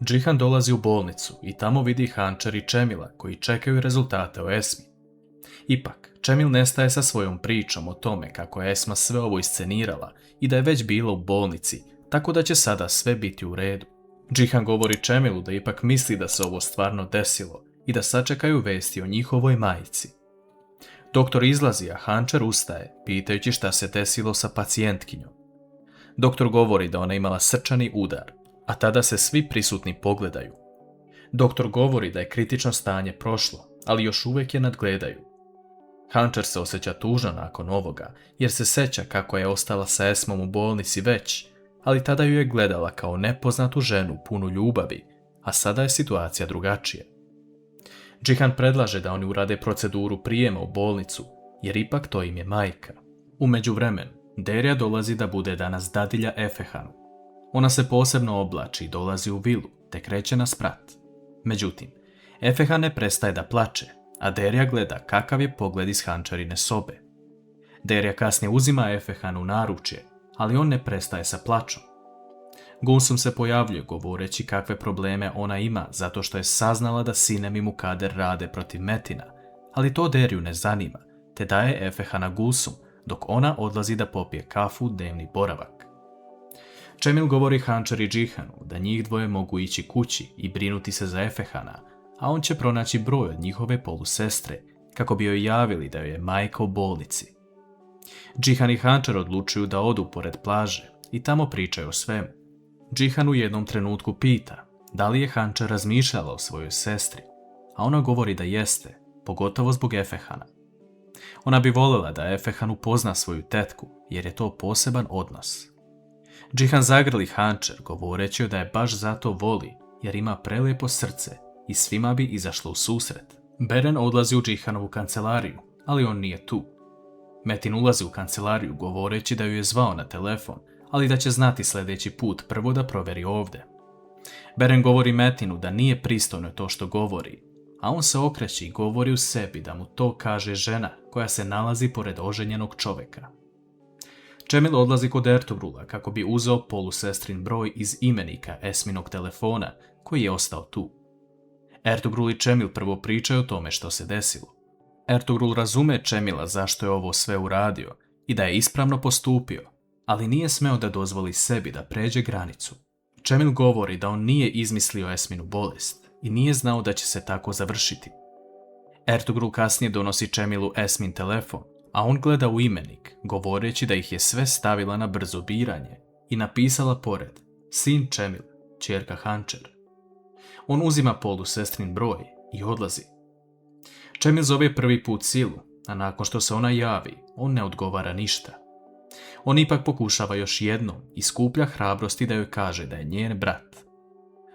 Džihan dolazi u bolnicu i tamo vidi Hančer i Čemila koji čekaju rezultate o Esmi. Ipak, Čemil ne staje sa svojom pričom o tome kako je Esma sve ovo iscenirala i da je već bila u bolnici, tako da će sada sve biti u redu. Džihan govori Čemilu da ipak misli da se ovo stvarno desilo i da sačekaju vesti o njihovoj majici. Doktor izlazi, a Hančer ustaje, pitajući šta se desilo sa pacijentkinjom. Doktor govori da ona imala srčani udar, a tada se svi prisutni pogledaju. Doktor govori da je kritično stanje prošlo, ali još uvijek je nadgledaju. Hančer se osjeća tužno nakon ovoga, jer se seća kako je ostala sa Esmom u bolnici već, ali tada ju je gledala kao nepoznatu ženu punu ljubavi, a sada je situacija drugačija. Džihan predlaže da oni urade proceduru prijema u bolnicu, jer ipak to im je majka. U međuvremenu, Derya dolazi da bude danas dadilja Efehanu. Ona se posebno oblači i dolazi u vilu, te kreće na sprat. Međutim, Efehan ne prestaje da plače, a Derya gleda kakav je pogled iz Hančerine sobe. Derya kasnije uzima Efehan u naručje, ali on ne prestaje sa plačom. Gulsum se pojavljuje govoreći kakve probleme ona ima zato što je saznala da Sinem i Mukader rade protiv Metina, ali to Deryu ne zanima, te daje Efehana Gulsum, dok ona odlazi da popije kafu u dnevni boravak. Čemil govori Hančer i Džihanu da njih dvoje mogu ići kući i brinuti se za Efehana, a on će pronaći broj od njihove polusestre kako bi joj javili da joj je majka u bolnici. Džihan i Hančer odlučuju da odu pored plaže i tamo pričaju o svemu. Džihan u jednom trenutku pita da li je Hančer razmišljala o svojoj sestri, a ona govori da jeste, pogotovo zbog Efehana. Ona bi voljela da Efehan upozna svoju tetku, jer je to poseban odnos. Džihan zagrli Hančer govoreći joj da je baš zato voli, jer ima prelijepo srce i svima bi izašlo u susret. Beren odlazi u Džihanovu kancelariju, ali on nije tu. Metin ulazi u kancelariju govoreći da ju je zvao na telefon, ali da će znati sljedeći put prvo da provjeri ovdje. Beren govori Metinu da nije pristojno to što govori, a on se okreće i govori u sebi da mu to kaže žena koja se nalazi pored oženjenog čovjeka. Čemil odlazi kod Ertugrula kako bi uzeo polusestrin broj iz imenika Esminog telefona koji je ostao tu. Ertugrul i Čemil prvo pričaju o tome što se desilo. Ertugrul razume Čemila zašto je ovo sve uradio i da je ispravno postupio, ali nije smeo da dozvoli sebi da pređe granicu. Čemil govori da on nije izmislio Esminu bolest i nije znao da će se tako završiti. Ertugrul kasnije donosi Čemilu Esmin telefon, a on gleda u imenik, govoreći da ih je sve stavila na brzo biranje i napisala pored sin Čemil, ćerka Hančer. On uzima polusestrin broj i odlazi. Čemil zove prvi put Silu, a nakon što se ona javi, on ne odgovara ništa. On ipak pokušava još jednom i skuplja hrabrosti da joj kaže da je njen brat.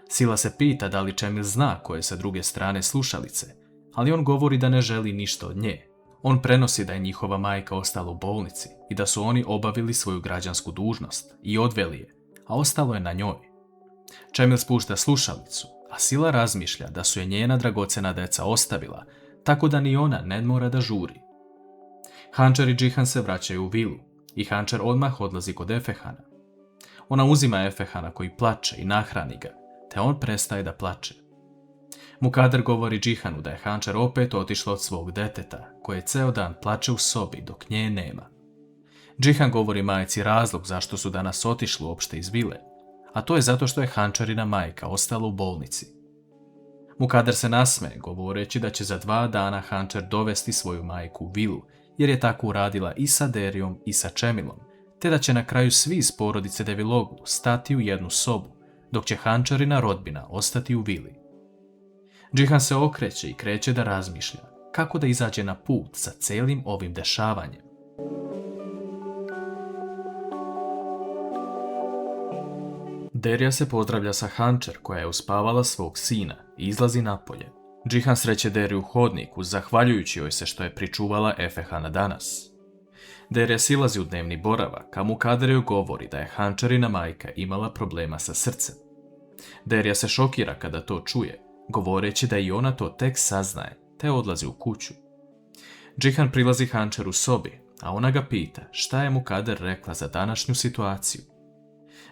Sila se pita da li Čemil zna ko je sa druge strane slušalice, ali on govori da ne želi ništa od nje. On prenosi da je njihova majka ostala u bolnici i da su oni obavili svoju građansku dužnost i odveli je, a ostalo je na njoj. Čemil spušta slušalicu, a Sila razmišlja da su je njena dragocena deca ostavila, tako da ni ona ne mora da žuri. Hančer i Džihan se vraćaju u vilu i Hančer odmah odlazi kod Efehana. Ona uzima Efehana koji plače i nahrani ga, te on prestaje da plače. Mukader govori Džihanu da je Hančer opet otišla od svog deteta, koje ceo dan plače u sobi dok nje nema. Džihan govori majci razlog zašto su danas otišli uopšte iz vile, a to je zato što je Hančerina majka ostala u bolnici. Mukader se nasmeje govoreći da će za 2 dana Hančer dovesti svoju majku u vilu, jer je tako uradila i sa Derijom i sa Čemilom, te da će na kraju svi iz porodice Deviloglu stati u jednu sobu, dok će Hančerina rodbina ostati u vili. Džihan se okreće i kreće da razmišlja kako da izađe na put sa celim ovim dešavanjem. Derya se pozdravlja sa Hančer koja je uspavala svog sina i izlazi napolje. Džihan sreće Deryu u hodniku zahvaljujući joj se što je pričuvala Efehana danas. Derya silazi u dnevni boravak, a Mukader joj govori da je Hančerina majka imala problema sa srcem. Derya se šokira kada to čuje, govoreći da i ona to tek saznaje, te odlazi u kuću. Džihan prilazi Hančer u sobi, a ona ga pita šta je Mukader rekla za današnju situaciju.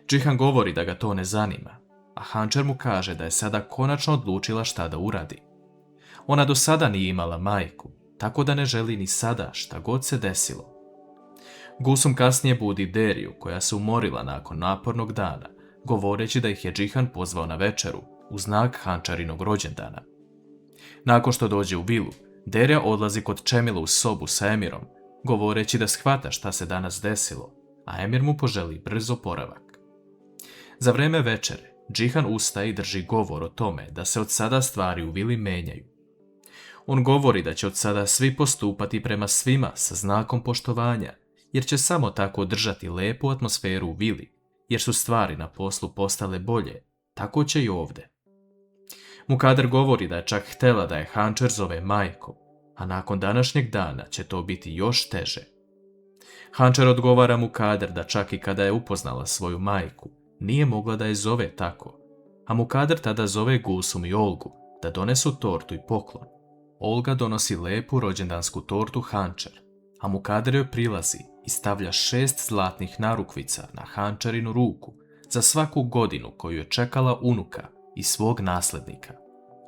Džihan govori da ga to ne zanima, a Hančer mu kaže da je sada konačno odlučila šta da uradi. Ona do sada nije imala majku, tako da ne želi ni sada šta god se desilo. Gusum kasnije budi Deriju, koja se umorila nakon napornog dana, govoreći da ih je Džihan pozvao na večeru u znak Hančarinog rođendana. Nakon što dođe u vilu, Derija odlazi kod Čemila u sobu sa Emirom, govoreći da shvata šta se danas desilo, a Emir mu poželi brz oporavak. Za vreme večere, Džihan ustaje i drži govor o tome da se od sada stvari u vili menjaju. On govori da će od sada svi postupati prema svima sa znakom poštovanja, jer će samo tako držati lepu atmosferu u vili, jer su stvari na poslu postale bolje, tako će i ovdje. Mukader govori da je čak htjela da je Hančer zove majkom, a nakon današnjeg dana će to biti još teže. Hančer odgovara Mukader da čak i kada je upoznala svoju majku, nije mogla da je zove tako, a Mukader tada zove Gusum i Olgu da donesu tortu i poklon. Olga donosi lepu rođendansku tortu Hančer, a Mukader joj prilazi i stavlja 6 zlatnih narukvica na Hančerinu ruku za svaku godinu koju je čekala unuka i svog nasljednika.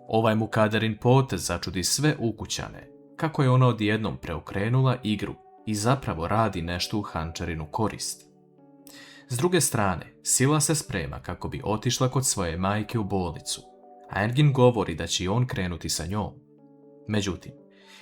Ovaj Mukaderin potez začudi sve ukućane, kako je ona odjednom preokrenula igru i zapravo radi nešto u Hančerinu korist. S druge strane, Sila se sprema kako bi otišla kod svoje majke u bolnicu, a Engin govori da će i on krenuti sa njom. Međutim,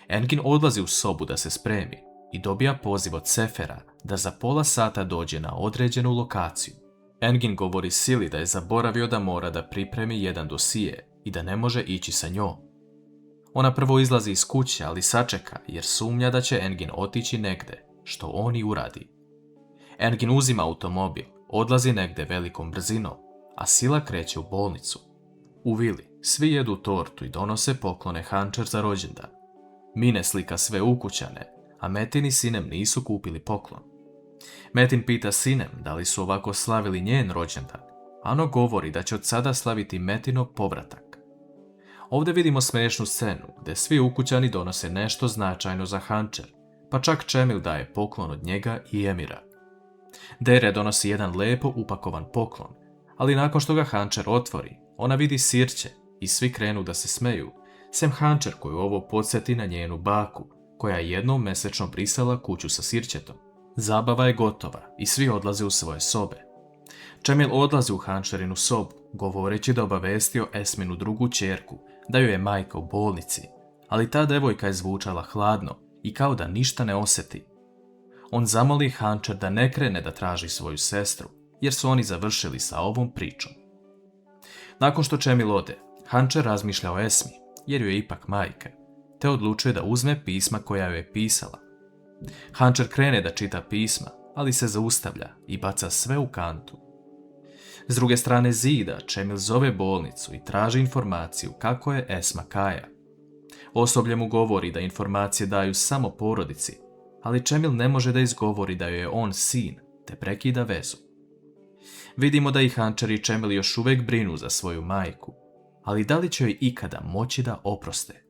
Engin odlazi u sobu da se spremi i dobija poziv od Sefera da za pola sata dođe na određenu lokaciju. Engin govori Sili da je zaboravio da mora da pripremi jedan dosije i da ne može ići sa njom. Ona prvo izlazi iz kuće, ali sačeka jer sumnja da će Engin otići negde, što on i uradi. Engin uzima automobil, odlazi negde velikom brzinom, a Sila kreće u bolnicu. U vili svi jedu tortu i donose poklone Hančer za rođendan. Mine slika sve ukućane, a Metin i Sinem nisu kupili poklon. Metin pita Sinem da li su ovako slavili njen rođendan, a ono govori da će od sada slaviti Metinov povratak. Ovdje vidimo smiješnu scenu gdje svi ukućani donose nešto značajno za Hančer, pa čak Čemil daje poklon od njega i Emira. Derija donosi jedan lepo upakovan poklon, ali nakon što ga Hančer otvori, ona vidi sirće i svi krenu da se smeju, sem Hančer koju ovo podsjeti na njenu baku, koja je jednom mesečno brisala kuću sa sirćetom. Zabava je gotova i svi odlaze u svoje sobe. Čemil odlazi u Hančerinu sobu, govoreći da obavestio Esminu drugu ćerku da joj je majka u bolnici, ali ta devojka je zvučala hladno i kao da ništa ne osjeti. On zamoli Hančer da ne krene da traži svoju sestru, jer su oni završili sa ovom pričom. Nakon što Čemil ode, Hančer razmišlja o Esmi, jer joj je ipak majka, te odlučuje da uzme pisma koja joj je pisala. Hančer krene da čita pisma, ali se zaustavlja i baca sve u kantu. S druge strane zida, Čemil zove bolnicu i traži informaciju kako je Esma Kaja. Osoblje mu govori da informacije daju samo porodici, ali Čemil ne može da izgovori da joj je on sin, te prekida vezu. Vidimo da i Hančer i Čemil još uvijek brinu za svoju majku, ali da li će joj ikada moći da oproste?